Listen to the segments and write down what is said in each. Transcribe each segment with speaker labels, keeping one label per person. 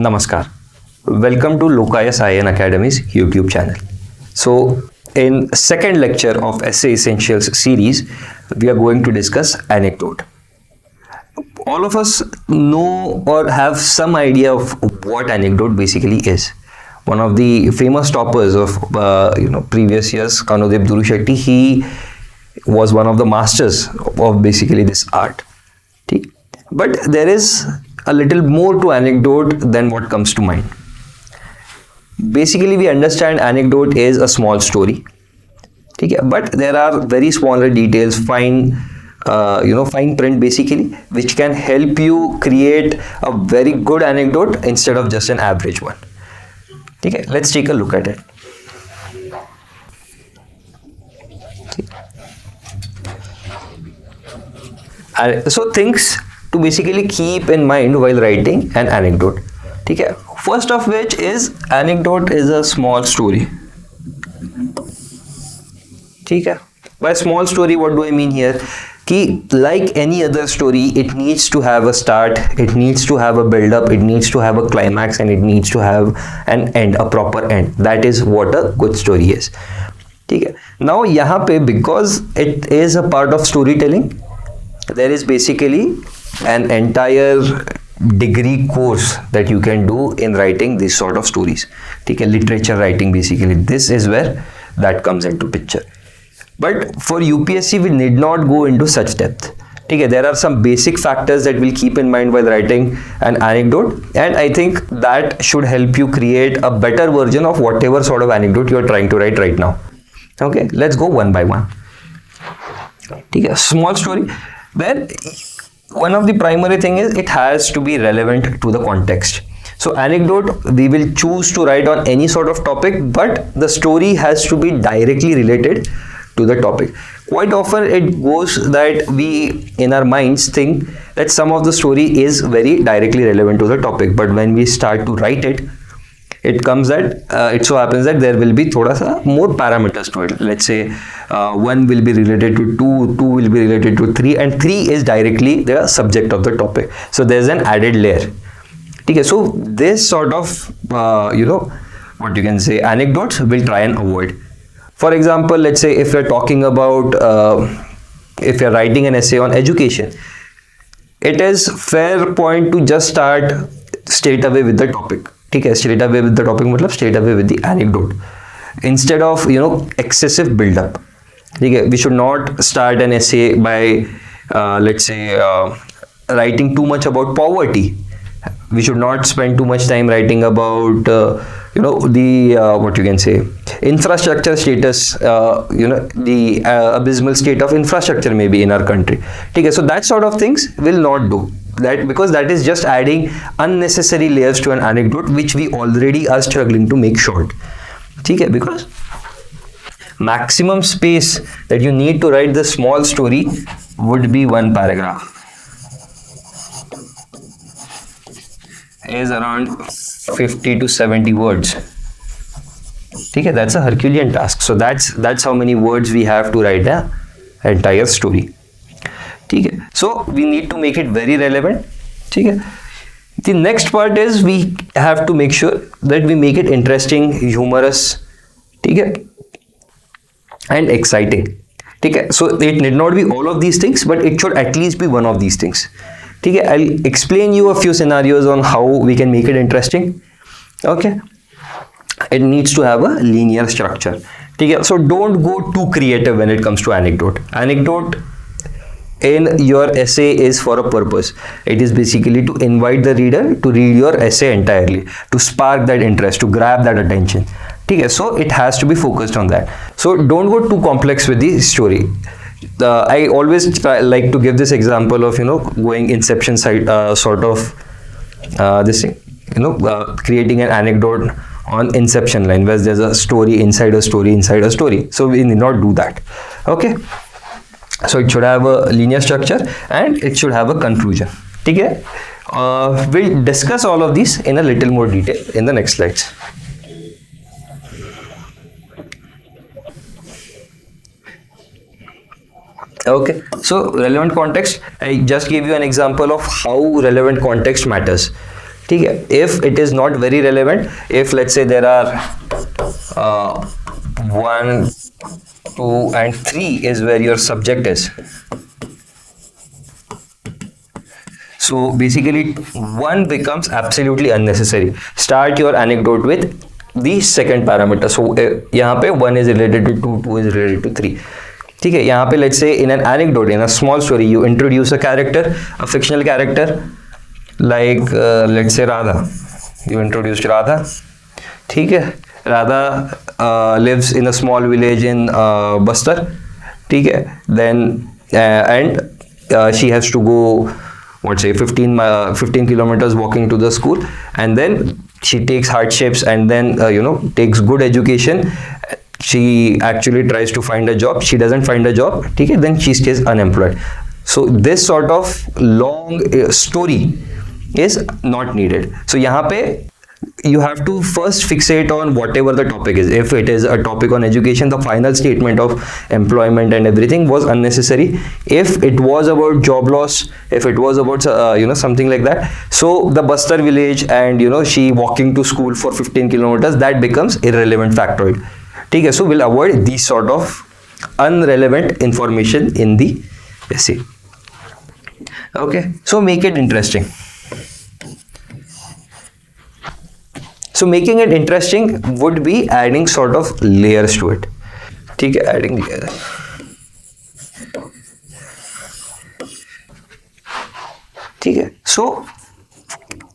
Speaker 1: Namaskar. Welcome to Lokayaniasacademy's YouTube channel. So, in second lecture of Essay Essentials series, we are going to discuss anecdote. All of us know or have some idea of what anecdote basically is. One of the famous toppers of previous years, Kanudip Durushetty, he was one of the masters of basically this art. But there is a little more to anecdote than what comes to mind. Basically, we understand anecdote is a small story, but there are very smaller details, fine print basically, which can help you create a very good anecdote instead of just an average one. Okay, let's take a look at it. So things to basically keep in mind while writing an anecdote. Okay. First of which is anecdote is a small story. Okay. By small story, what do I mean here? Like any other story, it needs to have a start, it needs to have a build up, it needs to have a climax, and it needs to have an end, a proper end. That is what a good story is. Okay. Now, yahan pe, because it is a part of storytelling, there is basically an entire degree course that you can do in writing this sort of stories. Take a literature writing basically. This is where that comes into picture. But for UPSC, we need not go into such depth. Okay, there are some basic factors that we'll keep in mind while writing an anecdote, and I think that should help you create a better version of whatever sort of anecdote you're trying to write right now. Okay, let's go one by one. Okay, small story. Then one of the primary thing is it has to be relevant to the context. So anecdote, we will choose to write on any sort of topic, but the story has to be directly related to the topic. Quite often it goes that we in our minds think that some of the story is very directly relevant to the topic, but when we start to write it, it comes that it so happens that there will be thoda sa more parameters to it. Let's say 1 will be related to 2, 2 will be related to 3, and 3 is directly the subject of the topic. So there's an added layer. Okay, so this sort of what you can say anecdotes we'll try and avoid. For example, let's say if you're talking about if you're writing an essay on education, it is fair point to just start straight away with the topic. Okay, straight away with the topic, matlab straight away with the anecdote, instead of excessive build up. Okay, we should not start an essay by let's say writing too much about poverty. We should not spend too much time writing about the what you can say infrastructure status, the abysmal state of infrastructure maybe in our country. Okay, so that sort of things will not do that, because that is just adding unnecessary layers to an anecdote which we already are struggling to make short. Okay, because maximum space that you need to write the small story would be one paragraph, is around 50 to 70 words. Okay, that's a Herculean task. So that's how many words we have to write an entire story. Okay, so we need to make it very relevant. Okay. The next part is we have to make sure that we make it interesting, humorous, okay, and exciting. Okay, so it need not be all of these things, but it should at least be one of these things. Okay, I'll explain you a few scenarios on how we can make it interesting. Okay, it needs to have a linear structure. Okay, so don't go too creative when it comes to anecdote. Anecdote in your essay is for a purpose. It is basically to invite the reader to read your essay entirely, to spark that interest, to grab that attention. Okay, so it has to be focused on that. So don't go too complex with the story. I always like to give this example of going Inception side sort of this thing, creating an anecdote on Inception line, where there's a story inside a story inside a story. So we need not do that. Okay, so it should have a linear structure and it should have a conclusion. Okay, we'll discuss all of these in a little more detail in the next slides. Okay, so relevant context, I just gave you an example of how relevant context matters. ठीक है. If it is not very relevant, if let's say there are 1, 2 and 3 is where your subject is, so basically 1 becomes absolutely unnecessary. Start your anecdote with the second parameter. So यहाँ पे 1 is related to 2, 2 is related to 3. ठीक है. यहाँ पे let's say in an anecdote, in a small story, you introduce a character, a fictional character, like let's say Radha. You introduced Radha. ठीक है. Radha lives in a small village in Bastar. ठीक है. Then and she has to go, what say, 15 kilometers walking to the school, and then she takes hardships and then takes good education. She actually tries to find a job. She doesn't find a job. Okay, then she stays unemployed. So this sort of long story is not needed. So यहाँ पे you have to first fixate on whatever the topic is. If it is a topic on education, the final statement of employment and everything was unnecessary. If it was about job loss, if it was about something like that, so the Bastar village and she walking to school for 15 kilometers, that becomes irrelevant factoid. Okay, so we'll avoid these sort of unrelevant information in the essay. Okay, so make it interesting. So making it interesting would be adding sort of layers to it. ठीक है, adding layers. ठीक है. So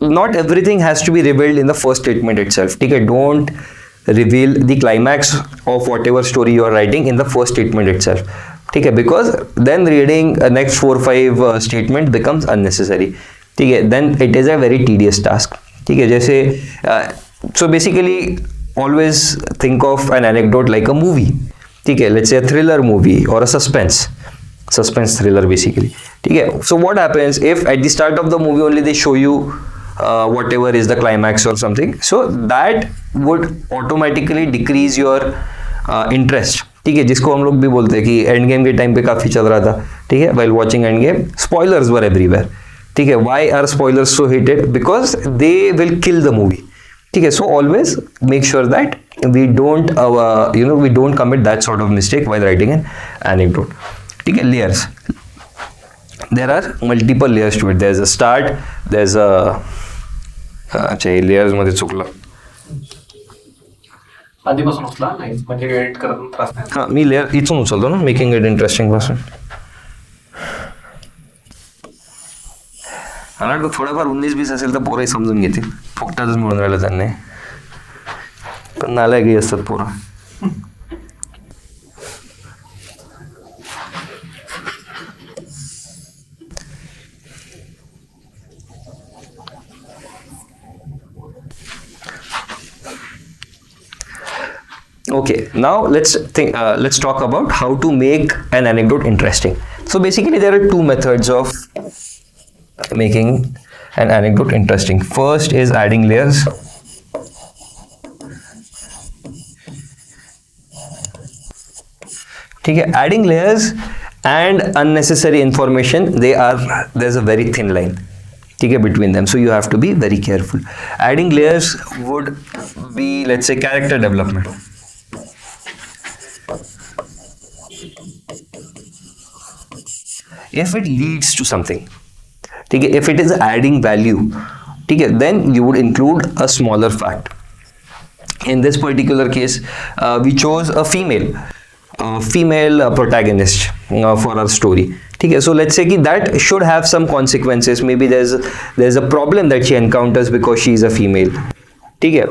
Speaker 1: not everything has to be revealed in the first statement itself. ठीक है, don't reveal the climax of whatever story you are writing in the first statement itself. ठीक है, because then reading next 4-5 statement becomes unnecessary. ठीक है, then it is a very tedious task. ठीक है, जैसे so basically always think of an anecdote like a movie. ठीक है, let's say a thriller movie or a suspense thriller basically. ठीक है, so what happens if at the start of the movie only they show you whatever is the climax or something, so that would automatically decrease your interest. ठीक है, जिसको हम लोग भी बोलते हैं कि एंड गेम के टाइम पे काफी चल रहा था. ठीक है, while watching end game, spoilers were everywhere. ठीक है, why are spoilers so hated? Because they will kill the movie. ठीक है, so always make sure that we don't we don't commit that sort of mistake while writing an anecdote. ठीक है, layers. There are multiple layers to it. There's a start, there's a अच्छा layers मध्ये चुकलं.
Speaker 2: आधीपासून उचला नाही म्हणजे edit करत त्रास नाही.
Speaker 1: हां, मी लेअर इथून उचलतो ना, मेकिंग इट इंटरेस्टिंग पासून. मला वाटतं थोडंफार 19-20 असेल तर पोरंही समजून घेतील. फुकटातच मिळून राहिलं त्यांनी, पण नालायकही असतात पोरं. Okay, now let's talk about how to make an anecdote interesting. So basically there are two methods of making an anecdote interesting. First is adding layers. ठीक है, adding layers and unnecessary information, there's a very thin line. ठीक है, between them, so you have to be very careful. Adding layers would be, let's say, character development. If it leads to something, ठीक है, if it is adding value, ठीक है, then you would include a smaller fact. In this particular case, we chose a female protagonist for our story. ठीक है, so let's say कि that should have some consequences. Maybe there's a problem that she encounters because she is a female. ठीक है,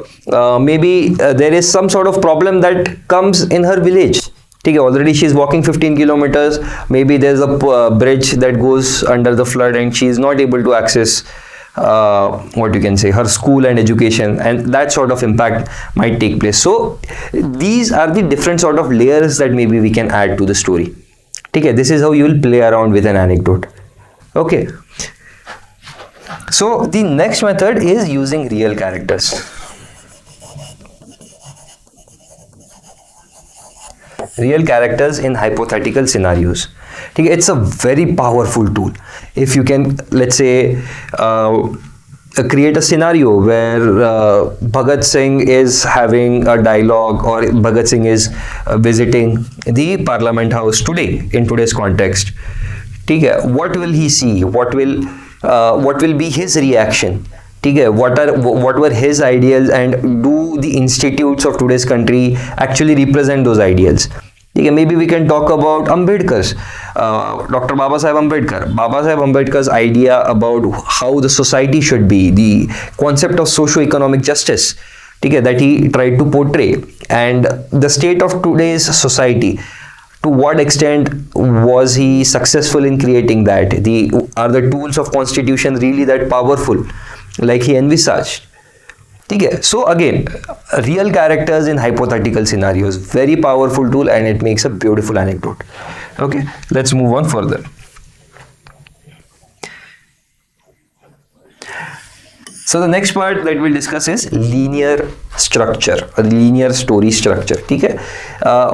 Speaker 1: maybe there is some sort of problem that comes in her village. ठीक है, already she is walking 15 kilometers. Maybe there's a bridge that goes under the flood and she is not able to access what you can say, her school and education, and that sort of impact might take place. So these are the different sort of layers that maybe we can add to the story. ठीक है, this is how you will play around with an anecdote. Okay, so the next method is using real characters. Real characters in hypothetical scenarios. ठीक है, it's a very powerful tool. If you can, let's say, create a scenario where Bhagat Singh is having a dialogue, or Bhagat Singh is visiting the Parliament House today in today's context. ठीक है, what will he see? What will be his reaction? ठीक है, what were his ideals, and do the institutes of today's country actually represent those ideals? ठीक है, maybe we can talk about Ambedkar's, Dr. Baba Saheb Ambedkar's idea about how the society should be, the concept of socio-economic justice, ठीक है, that he tried to portray, and the state of today's society. To what extent was he successful in creating that? Are the tools of constitution really that powerful, like he envisaged? Okay, so again, real characters in hypothetical scenarios, very powerful tool, and it makes a beautiful anecdote. Okay, let's move on further. So the next part that we'll discuss is linear structure, or linear story structure. Okay,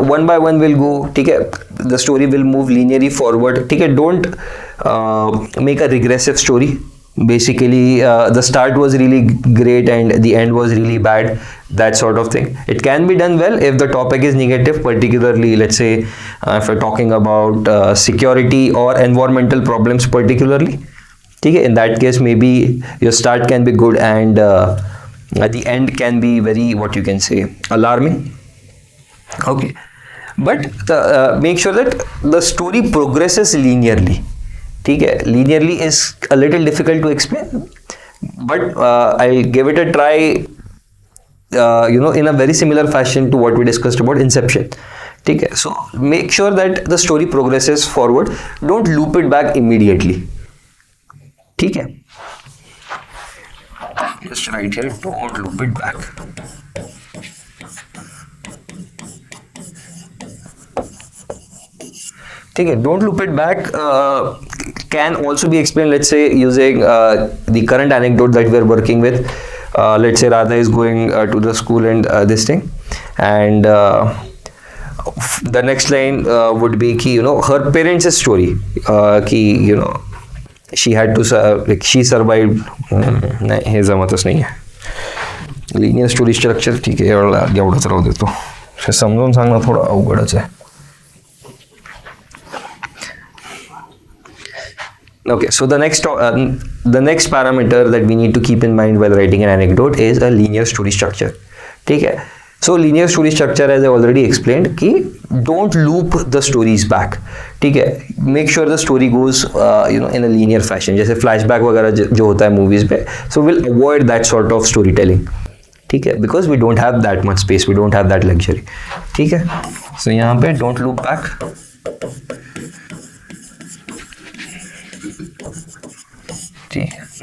Speaker 1: one by one we'll go. Okay, the story will move linearly forward. Okay, don't make a regressive story. Basically, the start was really great and the end was really bad, that sort of thing. It can be done well if the topic is negative, particularly, let's say, if we're talking about security or environmental problems particularly. Okay, in that case, maybe your start can be good and at the end can be very, what you can say, alarming. Okay, but make sure that the story progresses linearly. Okay, linearly is a little difficult to explain, but I'll give it a try, in a very similar fashion to what we discussed about Inception. Okay, so make sure that the story progresses forward. Don't loop it back immediately. Okay, just right here, don't loop it back. Okay, don't loop it back can also be explained, let's say, using the current anecdote that we're working with. Let's say Radha is going to the school and this thing, and the next line would be ki, her parents' story, ki, she had to she survived. हे जमतच नाही आहे. Linear story structure ठीक आहे, एवढंच राहू देतो. हे समजून सांगणं थोडं अवघडच आहे. Okay, so the next parameter that we need to keep in mind while writing an anecdote is a linear story structure. Okay, so linear story structure, as I already explained, कि don't loop the stories back. ठीक है, make sure the story goes in a linear fashion. जैसे flashback वगैरह जो होता है movies पे, so we'll avoid that sort of storytelling. ठीक है, because we don't have that much space, we don't have that luxury. ठीक है, so यहाँ पे don't loop back.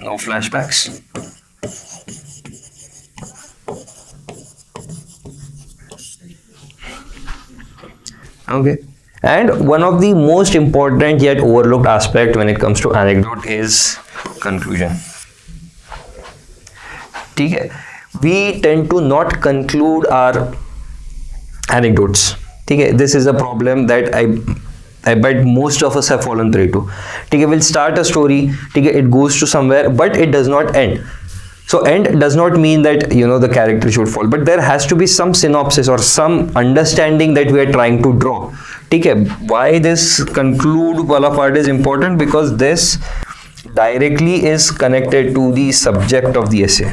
Speaker 1: No flashbacks. Okay, and one of the most important yet overlooked aspect when it comes to anecdote is conclusion. Okay, we tend to not conclude our anecdotes. Okay, this is a problem that I bet most of us have fallen prey to. Okay, we'll start a story, okay, it goes to somewhere, but it does not end. So end does not mean that the character should fall, but there has to be some synopsis or some understanding that we are trying to draw. Okay, why this conclude wala part is important? Because this directly is connected to the subject of the essay.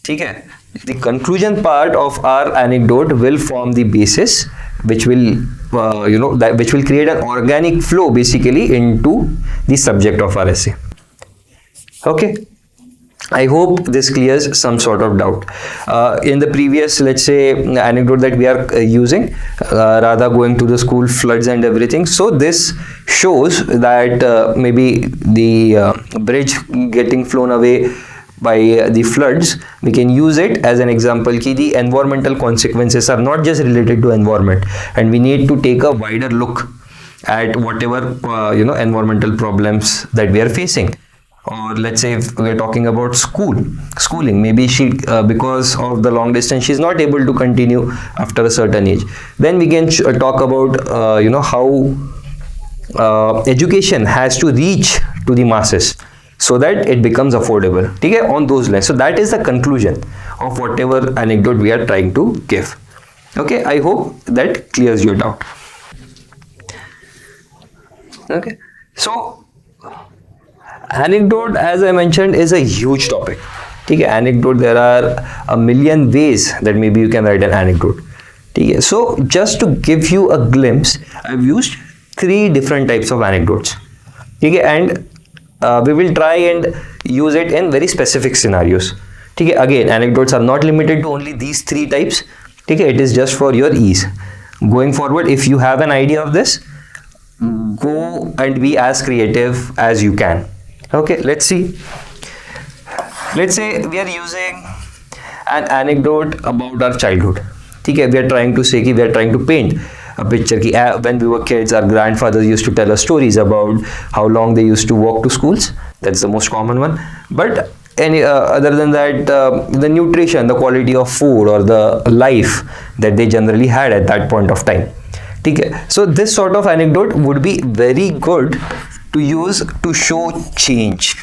Speaker 1: Okay, the conclusion part of our anecdote will form the basis, which will which will create an organic flow basically into the subject of our essay. Okay, I hope this clears some sort of doubt. In the previous, let's say, anecdote that we are using, Radha going to the school, floods and everything, so this shows that maybe the bridge getting flown away by the floods, we can use it as an example ki the environmental consequences are not just related to environment, and we need to take a wider look at whatever environmental problems that we are facing. Or let's say if we're talking about schooling, maybe she because of the long distance she's not able to continue after a certain age, then we can talk about how education has to reach to the masses so that it becomes affordable. Okay, on those lines. So that is the conclusion of whatever anecdote we are trying to give. Okay, I hope that clears your doubt. Okay, so anecdote, as I mentioned, is a huge topic. Okay, anecdote, there are a million ways that maybe you can write an anecdote. Okay, so just to give you a glimpse, I've used 3 different types of anecdotes. Okay, and we will try and use it in very specific scenarios. Okay, again, anecdotes are not limited to only these 3 types. Okay, it is just for your ease. Going forward, if you have an idea of this, go and be as creative as you can. Okay, let's see. Let's say we are using an anecdote about our childhood. Okay, we are trying to say, we are trying to paint a picture. When we were kids, our grandfathers used to tell us stories about how long they used to walk to schools. That's the most common one. But any other than that, the nutrition, the quality of food, or the life that they generally had at that point of time. Okay, so this sort of anecdote would be very good to use to show change.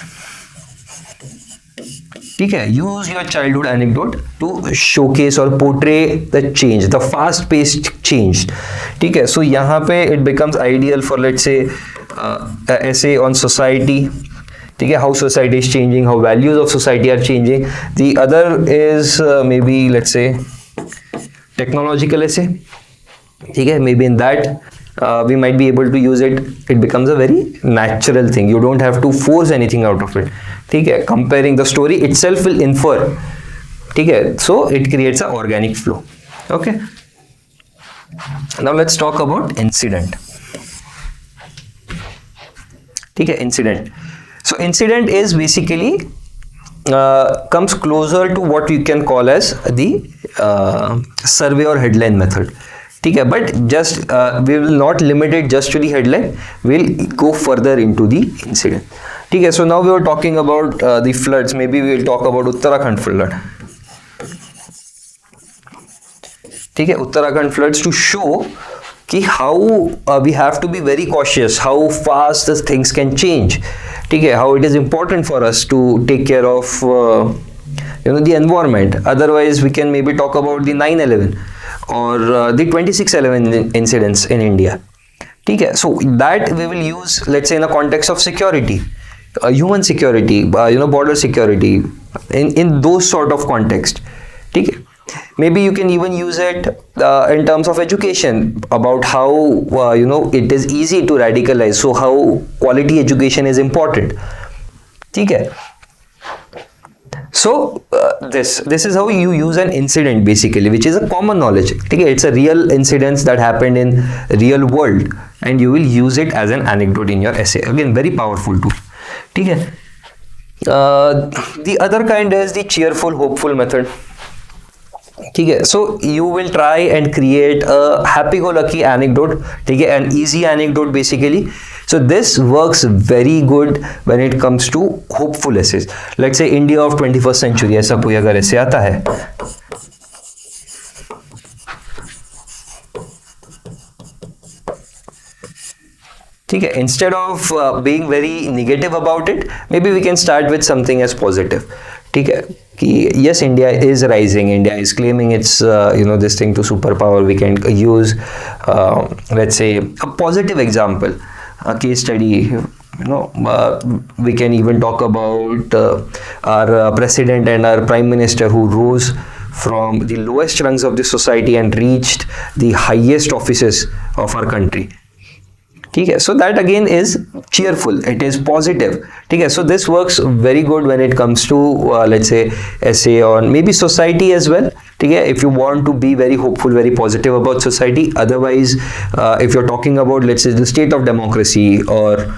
Speaker 1: Okay, use your childhood anecdote to showcase or portray the change, the fast-paced change. Okay, so यहाँ पे it becomes ideal for, let's say, an essay on society. Okay, how society is changing, how values of society are changing. The other is maybe, let's say, technological essay. Okay, maybe in that we might be able to use it. It becomes a very natural thing. You don't have to force anything out of it. Okay, comparing the story itself will infer. Okay, so it creates an organic flow. Okay, now let's talk about incident. Okay, incident. So incident is basically comes closer to what you can call as the survey or headline method. Okay, but just we will not limit it just to the headline. We'll go further into the incident. Okay, so now we were talking about the floods. Maybe we will talk about Uttarakhand flood. Okay, Uttarakhand floods, to show how we have to be very cautious, how fast the things can change. Okay, how it is important for us to take care of the environment. Otherwise, we can maybe talk about the 9/11 or the 26/11 incidents in India. Okay, so that we will use, let's say, in the context of security, human security, border security, in those sort of context. Okay. Maybe you can even use it in terms of education, about how it is easy to radicalize, so how quality education is important. Okay. So this is how you use an incident, basically, which is a common knowledge. Okay, it's a real incidents that happened in real world, and you will use it as an anecdote in your essay. Again, very powerful tool. Okay. The other kind is the cheerful, hopeful method. Okay, so you will try and create a happy-go-lucky anecdote. Okay, an easy anecdote, basically. So this works very good when it comes to hopeful essays. Let's say India of 21st century, ऐसा कोई अगर ऐसे आता है, ठीक है, instead of being very negative about it, maybe we can start with something as positive. ठीक है, कि yes, India is rising, India is claiming its this thing to superpower. We can use let's say a positive example, a case study. We can even talk about our president and our prime minister who rose from the lowest rungs of the society and reached the highest offices of our country. Okay, so that again is cheerful, it is positive. Okay, so this works very good when it comes to let's say essay on maybe society as well. Okay, if you want to be very hopeful, very positive about society. Otherwise, if you're talking about, let's say, the state of democracy or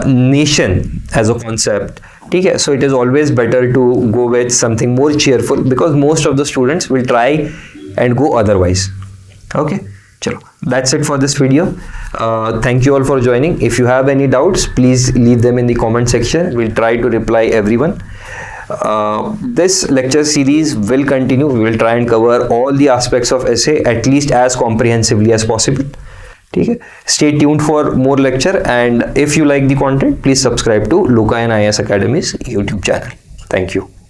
Speaker 1: nation as a concept, okay, so it is always better to go with something more cheerful, because most of the students will try and go otherwise. Okay, chalo, that's it for this video. Thank you all for joining. If you have any doubts, please leave them in the comment section. We'll try to reply everyone. This lecture series will continue. We will try and cover all the aspects of essay, at least as comprehensively as possible. ठीक है. Stay tuned for more lecture, and if you like the content, please subscribe to Lokayaniasacademy's YouTube channel. Thank you.